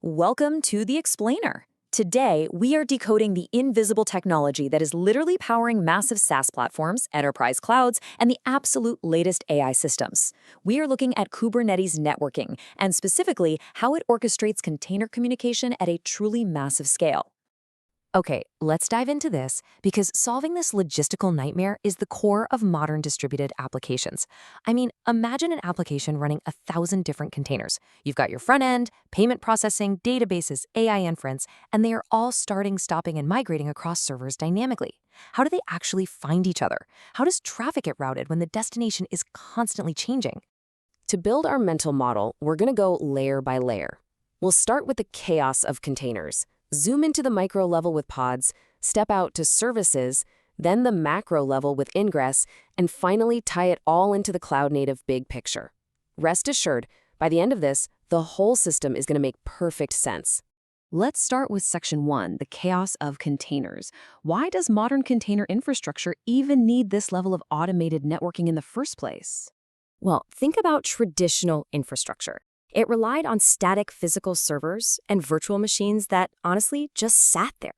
Welcome to the Explainer. Today, we are decoding the invisible technology that is literally powering massive SaaS platforms, enterprise clouds, and the absolute latest AI systems. We are looking at Kubernetes networking, and specifically how it orchestrates container communication at a truly massive scale. Okay, let's dive into this because solving this logistical nightmare is the core of modern distributed applications. I mean, imagine an application running 1,000 different containers. You've got your front end, payment processing, databases, AI inference, and they are all starting, stopping, and migrating across servers dynamically. How do they actually find each other? How does traffic get routed when the destination is constantly changing? To build our mental model, we're going to go layer by layer. We'll start with the chaos of containers. Zoom into the micro level with pods, step out to services, then the macro level with ingress, and finally tie it all into the cloud-native big picture. Rest assured, by the end of this, the whole system is going to make perfect sense. Let's start with Section 1, the chaos of containers. Why does modern container infrastructure even need this level of automated networking in the first place? Well, think about traditional infrastructure. It relied on static physical servers and virtual machines that, honestly, just sat there.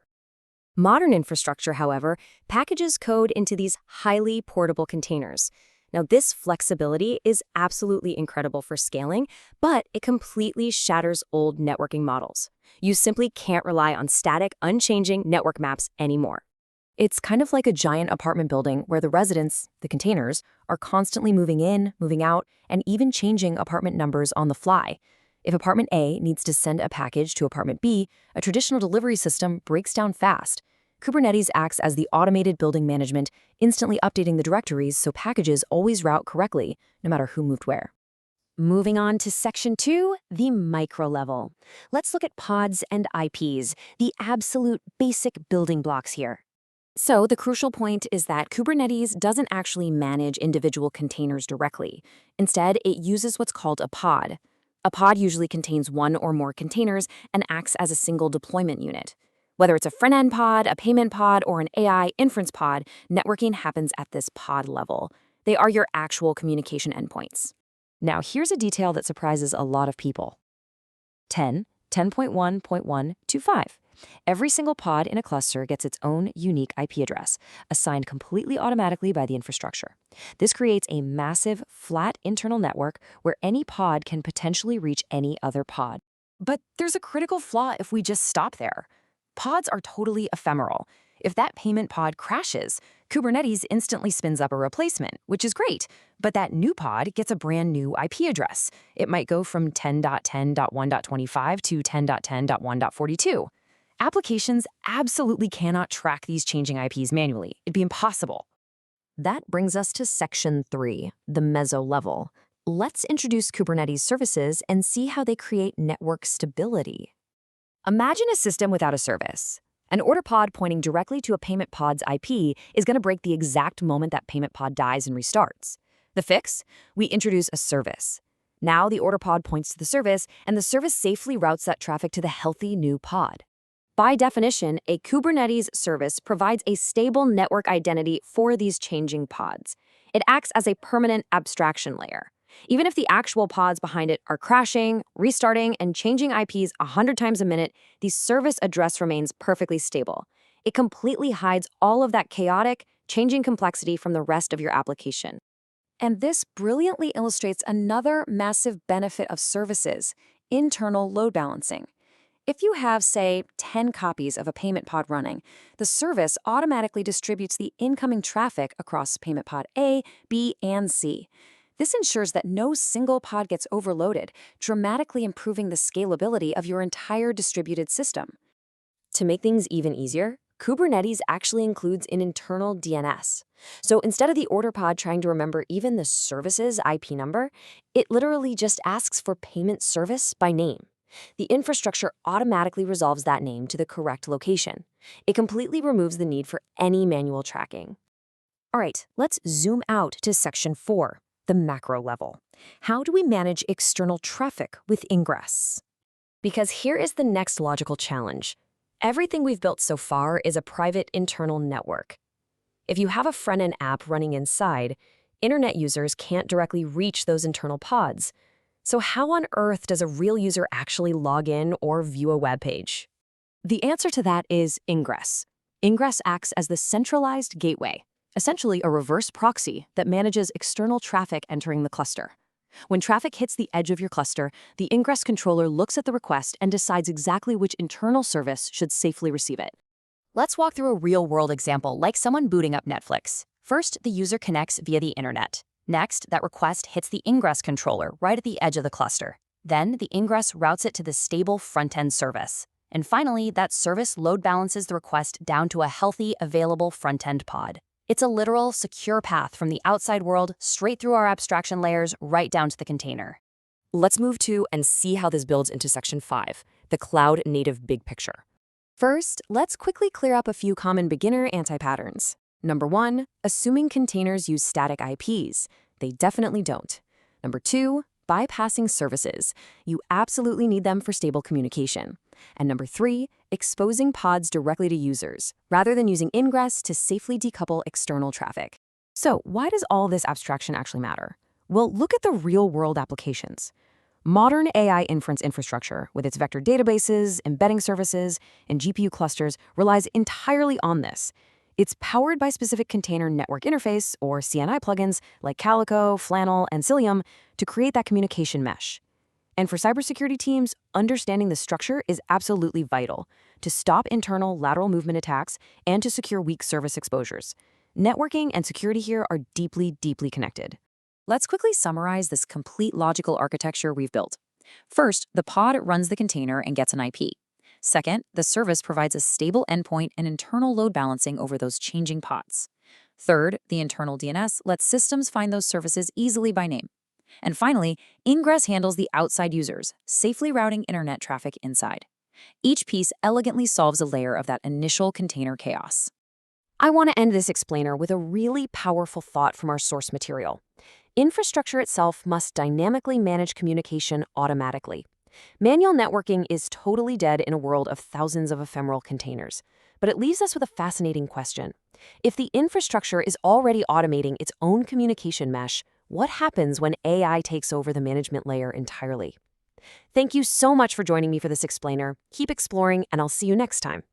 Modern infrastructure, however, packages code into these highly portable containers. Now, this flexibility is absolutely incredible for scaling, but it completely shatters old networking models. You simply can't rely on static, unchanging network maps anymore. It's kind of like a giant apartment building where the residents, the containers, are constantly moving in, moving out, and even changing apartment numbers on the fly. If apartment A needs to send a package to apartment B, a traditional delivery system breaks down fast. Kubernetes acts as the automated building management, instantly updating the directories so packages always route correctly, no matter who moved where. Moving on to Section 2, the micro level. Let's look at pods and IPs, the absolute basic building blocks here. So the crucial point is that Kubernetes doesn't actually manage individual containers directly. Instead, it uses what's called a pod. A pod usually contains one or more containers and acts as a single deployment unit. Whether it's a front-end pod, a payment pod, or an AI inference pod, networking happens at this pod level. They are your actual communication endpoints. Now, here's a detail that surprises a lot of people. 10.1.1.25. Every single pod in a cluster gets its own unique IP address, assigned completely automatically by the infrastructure. This creates a massive, flat internal network where any pod can potentially reach any other pod. But there's a critical flaw if we just stop there. Pods are totally ephemeral. If that payment pod crashes, Kubernetes instantly spins up a replacement, which is great, but that new pod gets a brand new IP address. It might go from 10.10.1.25 to 10.10.1.42. Applications absolutely cannot track these changing IPs manually. It'd be impossible. That brings us to Section 3, the meso level. Let's introduce Kubernetes services and see how they create network stability. Imagine a system without a service. An order pod pointing directly to a payment pod's IP is going to break the exact moment that payment pod dies and restarts. The fix? We introduce a service. Now the order pod points to the service, and the service safely routes that traffic to the healthy new pod. By definition, a Kubernetes service provides a stable network identity for these changing pods. It acts as a permanent abstraction layer. Even if the actual pods behind it are crashing, restarting, and changing IPs 100 times a minute, the service address remains perfectly stable. It completely hides all of that chaotic, changing complexity from the rest of your application. And this brilliantly illustrates another massive benefit of services: internal load balancing. If you have, say, 10 copies of a payment pod running, the service automatically distributes the incoming traffic across payment pod A, B, and C. This ensures that no single pod gets overloaded, dramatically improving the scalability of your entire distributed system. To make things even easier, Kubernetes actually includes an internal DNS. So instead of the order pod trying to remember even the service's IP number, it literally just asks for payment service by name. The infrastructure automatically resolves that name to the correct location. It completely removes the need for any manual tracking. All right, let's zoom out to Section 4, the macro level. How do we manage external traffic with ingress? Because here is the next logical challenge. Everything we've built so far is a private internal network. If you have a front-end app running inside, internet users can't directly reach those internal pods. So how on earth does a real user actually log in or view a web page? The answer to that is Ingress. Ingress acts as the centralized gateway, essentially a reverse proxy that manages external traffic entering the cluster. When traffic hits the edge of your cluster, the Ingress controller looks at the request and decides exactly which internal service should safely receive it. Let's walk through a real-world example, like someone booting up Netflix. First, the user connects via the internet. Next, that request hits the Ingress controller right at the edge of the cluster. Then, the Ingress routes it to the stable front-end service. And finally, that service load balances the request down to a healthy, available front-end pod. It's a literal, secure path from the outside world straight through our abstraction layers right down to the container. Let's move to and see how this builds into Section 5, the cloud-native big picture. First, let's quickly clear up a few common beginner anti-patterns. Number 1, assuming containers use static IPs. They definitely don't. Number 2, bypassing services. You absolutely need them for stable communication. And number 3, exposing pods directly to users, rather than using Ingress to safely decouple external traffic. So why does all this abstraction actually matter? Well, look at the real-world applications. Modern AI inference infrastructure, with its vector databases, embedding services, and GPU clusters, relies entirely on this. It's powered by specific container network interface, or CNI plugins, like Calico, Flannel, and Cilium, to create that communication mesh. And for cybersecurity teams, understanding the structure is absolutely vital to stop internal lateral movement attacks and to secure weak service exposures. Networking and security here are deeply, deeply connected. Let's quickly summarize this complete logical architecture we've built. First, the pod runs the container and gets an IP. Second, the service provides a stable endpoint and internal load balancing over those changing pods. Third, the internal DNS lets systems find those services easily by name. And finally, Ingress handles the outside users, safely routing internet traffic inside. Each piece elegantly solves a layer of that initial container chaos. I want to end this explainer with a really powerful thought from our source material. Infrastructure itself must dynamically manage communication automatically. Manual networking is totally dead in a world of thousands of ephemeral containers. But it leaves us with a fascinating question. If the infrastructure is already automating its own communication mesh, what happens when AI takes over the management layer entirely? Thank you so much for joining me for this explainer. Keep exploring, and I'll see you next time.